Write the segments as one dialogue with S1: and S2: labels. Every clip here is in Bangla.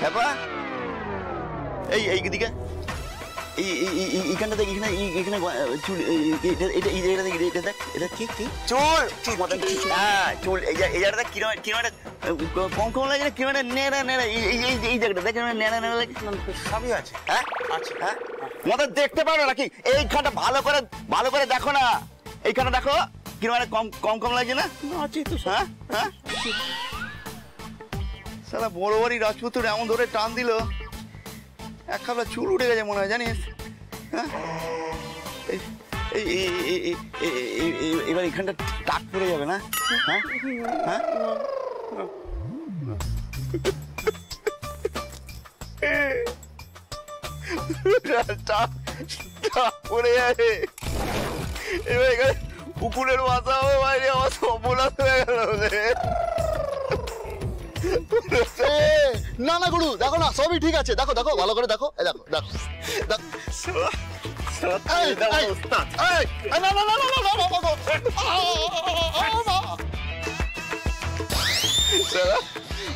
S1: হ্যাঁ এইদিকে এইখানটা দেখ, এখানে চুল, এটা কি চুল, হ্যাঁ চুল, এই জায়গাটা কিরম কম কম লাগে না, কিরম নেড়া নেড়া, এই জায়গাটা দেখ নেড়া নেড়া লাগে, সবই আছে। হ্যাঁ আচ্ছা, হ্যাঁ মাথা দেখতে পারো নাকি? এইখানটা ভালো করে দেখো না, এইখানটা দেখো কিরম কম কম লাগছে না? আছে তো। হ্যাঁ হ্যাঁ সালা বড় বাড়ি রাজপুত্র এমন ধরে টান দিল, এক খাবলা চুল উঠে গেছে মনে হয়, জানিস? হ্যাঁ এবার এখানটা টাক পড়ে যাবে না? হ্যাঁ হ্যাঁ পড়ে যাবে। এবার এখানে পুকুরের মাথা হবে বাইরে, আমার সর্বনাশ হয়ে গেল।
S2: না না গুরু, দেখো না সবই ঠিক আছে, দেখো দেখো ভালো করে দেখো, দেখো দেখো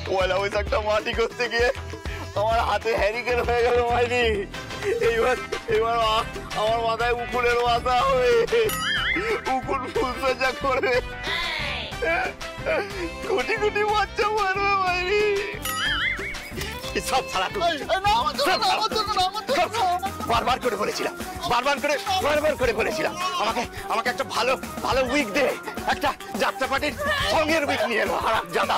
S1: পয়লা বৈশাখটা মাটি করতে গিয়ে আমার হাতে হ্যারিকেন হয়ে গেল মাইনি। এবার আমার মাথায় উকুলের মাথা হবে, উকুল ফুলসজ্জা করবে, কোটি কোটি বাচ্চা মারবে মাইনি। সব ছাড়া বারবার করে বলেছিলাম, আমাকে একটা ভালো উইক দে, একটা যাত্রা পার্টির সঙ্গের উইক নিয়ে এলো। হারাম জাদা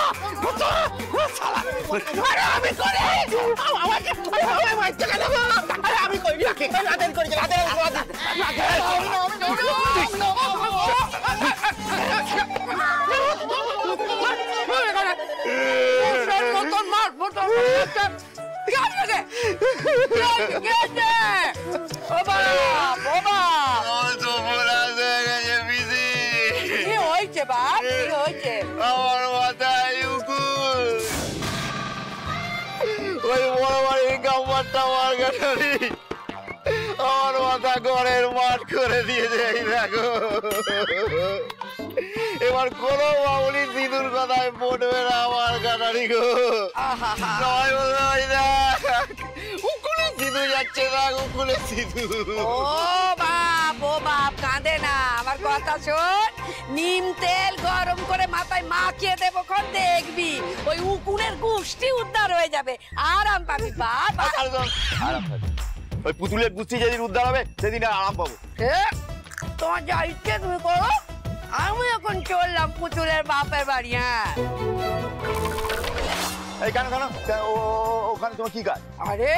S1: আমি করি আমার মাথায় উকুল, ওই বড় বাড়ির গাম্বারটা আমার গাড়ি আমার মাথা ঘরের মাঠ করে দিয়েছে। দেখো এবার কোন বাউলি সিঁদুর কথায় পড়বে না আমার কাটারি গো। উকুলে সিঁদুর যাচ্ছে না, উকুলে সিঁদুর।
S3: ও বাপ কাঁদে না, আমার কথা শোন, নিম তেল গরম করে মাথায় মাখিয়ে দেবো, দেখবি ওই উকুলের গুষ্টি উদ্ধার হয়ে যাবে, আরাম পাবি। বাপ
S1: আরাম পাবি, ওই পুতুলের গুষ্টি যেদিন উদ্ধার হবে সেদিন আরাম পাবো।
S3: তোমার যা ইচ্ছে তুমি করো, আমি এখন চললাম পুতুলের বাপের বাড়ি। হ্যাঁ
S1: এই কেন ওখানে তোমার কি কাজ?
S3: আরে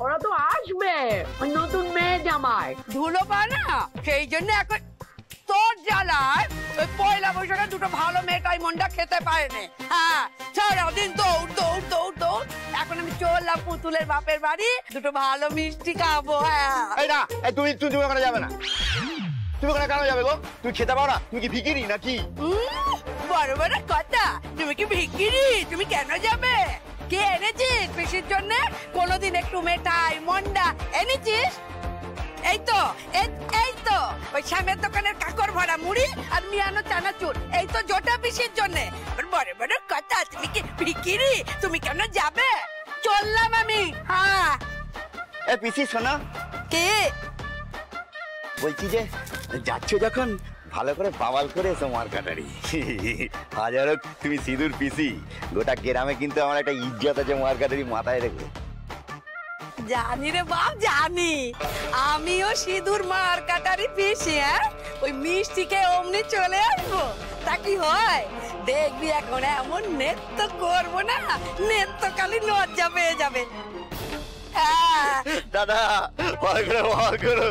S3: ওরা তো আসবে, নতুন মেয়ে জামাই ধুলো পায় না, সেই জন্য এখন তোর জ্বালায় ওই পয়লা বৈশাখে দুটো ভালো মেয়েটাই মনটা খেতে পারেনি। হ্যাঁ সারাদিন দৌড় দৌড় দৌড় দৌড়, এখন আমি চললাম পুতুলের বাপের বাড়ি, দুটো ভালো মিষ্টি খাবো। হ্যাঁ
S1: এই না, তুমি ওখানে যাবে না। তুমি ওখানে কেন যাবে গো? তুমি খেতে পাও না? তুমি কি ভিখিরি নাকি?
S3: বড় বড় কথা, তুমি কি ভিখিরি? তুমি কেন যাবে? কে এনেছিস পিসির জন্য? কোনোদিন একটু মেটাই মন্ডা এনেছিস? এই তো ওই শ্যামের দোকানের কাকর ভরা মুড়ি আর মিয়ানো চানাচুর, এই তো জোটা পিসির জন্য। বড় বড় কথা, তুমি কি ভিখিরি? তুমি কেন যাবে? চললাম আমি। হ্যাঁ
S1: এ পিসি শোনো,
S3: কে
S1: বলছি যে যাচ্ছ যখন ভালো করে বাওয়াল করে এসো মার কাটারি। হাজারো তুমি সিঁদুর পিসি, গোটা গ্রামে কিন্তু আমার একটা ইজ্জত আছে মার কাটারি, মাথায় রেখো।
S3: জানি রে বাপ, জানি, আমিও সিঁদুর মার কাটারি পিসি। হ্যাঁ ওই মিষ্টিকে অমনি চলে আসবো, তা কি হয় দেখবি, এখন এমন নৃত্য করবো না, নৃত্যকালী লজ্জা পেয়ে যাবে।
S1: দাদা ভয় করো।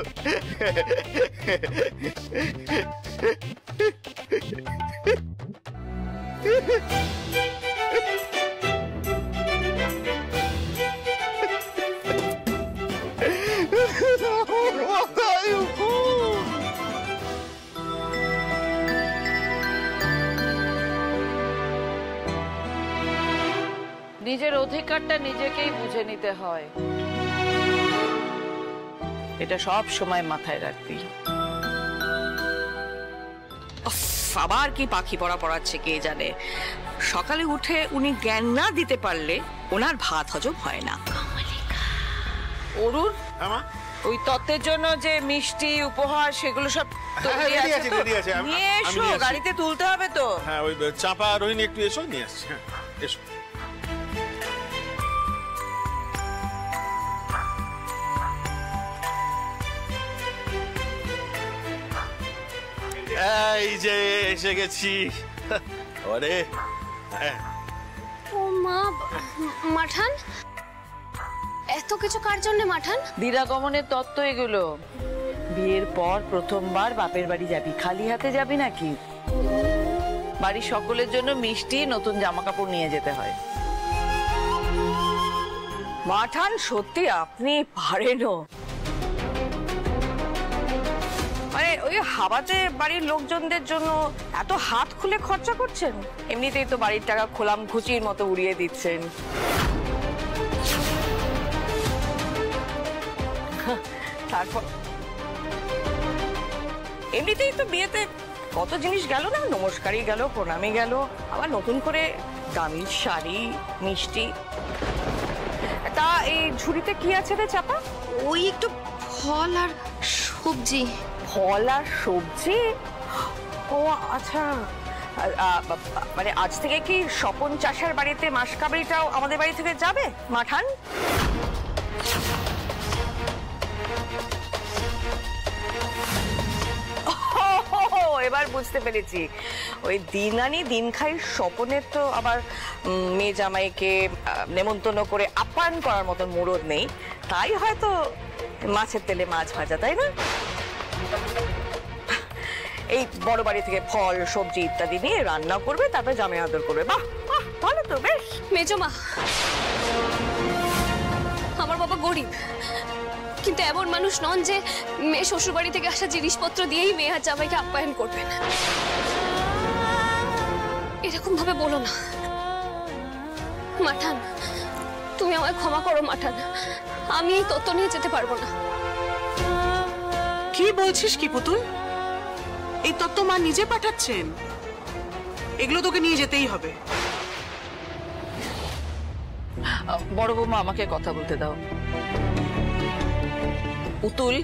S4: নিজের অধিকারটা নিজেকেই বুঝে নিতে হয়, এটা সব সময় মাথায় রাখবি।
S5: আবার কি পাখি পড়াচ্ছে কে জানে, সকালে উঠে উনি জ্ঞান না দিতে পারলে ওনার ভাত হজম হয় না।
S4: অরুণ,
S6: হ্যাঁ মা?
S4: ওই তত্ত্বের জন্য যে মিষ্টি উপহার সেগুলো সব তৈরি
S6: ready
S4: আছে
S6: আছে,
S4: তো?
S6: ready আছে।
S4: নিয়ে
S6: আমি
S4: এসো,
S6: নিয়ে আসছি।
S4: গাড়িতে তুলতে হবে তো।
S6: হ্যাঁ, ওই চাপা রোহিণী একটু এসো, নিয়ে আসছি। হ্যাঁ, এসো। এই যে এসে গেছি। ওরে হ্যাঁ,
S7: ও মা, মাঠান এত কিছু কার জন্য মাঠান?
S4: দিরাগমনের তত্ত্ব এগুলো। বিয়ের পর প্রথমবার বাপের বাড়ি যাবি, খালি হাতে যাবি নাকি? বাড়ির সকলের জন্য মিষ্টি, নতুন জামা কাপড় নিয়ে যেতে হয়।
S5: মাঠান, সত্যি আপনি পারেনও। মানে ওই হাওয়াতে বাড়ির লোকজনদের জন্য এত হাত খুলে খরচা করছেন, এমনিতেই তো বাড়ির টাকা খোলাম খুচির মতো উড়িয়ে দিচ্ছেন। তারপর এমনিতেই তো বিয়েতে কত জিনিস গেল না, নমস্কারই গেল, প্রণামই গেল, আবার নতুন করে দামি শাড়ি, মিষ্টি। তা এই ঝুড়িতে কি আছে রে চাপা?
S7: ওই একটু ফল আর সবজি।
S5: ফল আর সবজি? ও আচ্ছা, মানে আজ থেকে কি স্বপন চাষের বাড়িতে মাসকাবাড়িটাও আমাদের বাড়ি থেকে যাবে মাঠান? এবার বুঝতে পেরেছি, ওই দিন আনি দিন খাই স্বপনের তো আবার মেয়ে জামাইকে নেমন্তন্ন করে আপ্যায়ন করার মতন মুরদ নেই, তাই হয়তো মাছের তেলে মাছ ভাজা, তাই না? এই বড় বাড়ি থেকে ফল সবজি ইত্যাদি নিয়ে রান্না করবে, তারপরে জামাই আদর করবে। বাহ, ভালো তো, বেশ।
S7: মেজো মা, আমার বাবা গরিব, কিন্তু এমন মানুষ নন যে মেয়ে শ্বশুর বাড়ি থেকে আসা জিনিসপত্র দিয়েই মেয়ে আর জামাইকে আপ্যায়ন করবেন। এরকম ভাবে বলো না মাঠান, তুমি আমায় ক্ষমা করো মাঠান, আমি এই তত্ত্ব নিয়ে যেতে পারবো না।
S8: কি বলছিস কি পুতুল? এই তত্ত্ব মা নিজে পাঠাচ্ছেন? এগুলো তোকে নিয়ে যেতেই হবে।
S4: বড় বৌমা, আমাকে কথা বলতে দাও। পুতুল,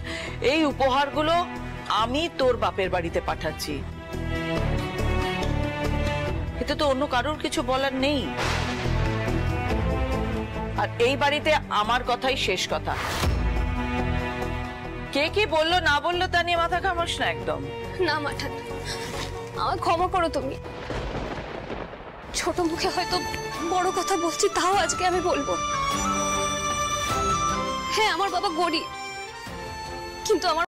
S4: এই উপহারগুলো আমি তোর বাপের বাড়িতে পাঠাচ্ছি, এতে তো অন্য কারোর কিছু বলার নেই। আর এই বাড়িতে আমার কথাই শেষ কথা। কে কি বললো না বললো তা নিয়ে মাথা ঘামাস না একদম।
S7: না মাঠান, আমায় ক্ষমা করো তুমি। ছোট মুখে হয়তো বড় কথা বলছি, তাও আজকে আমি বলবো। হ্যাঁ, আমার বাবা গরিব, কিন্তু আমার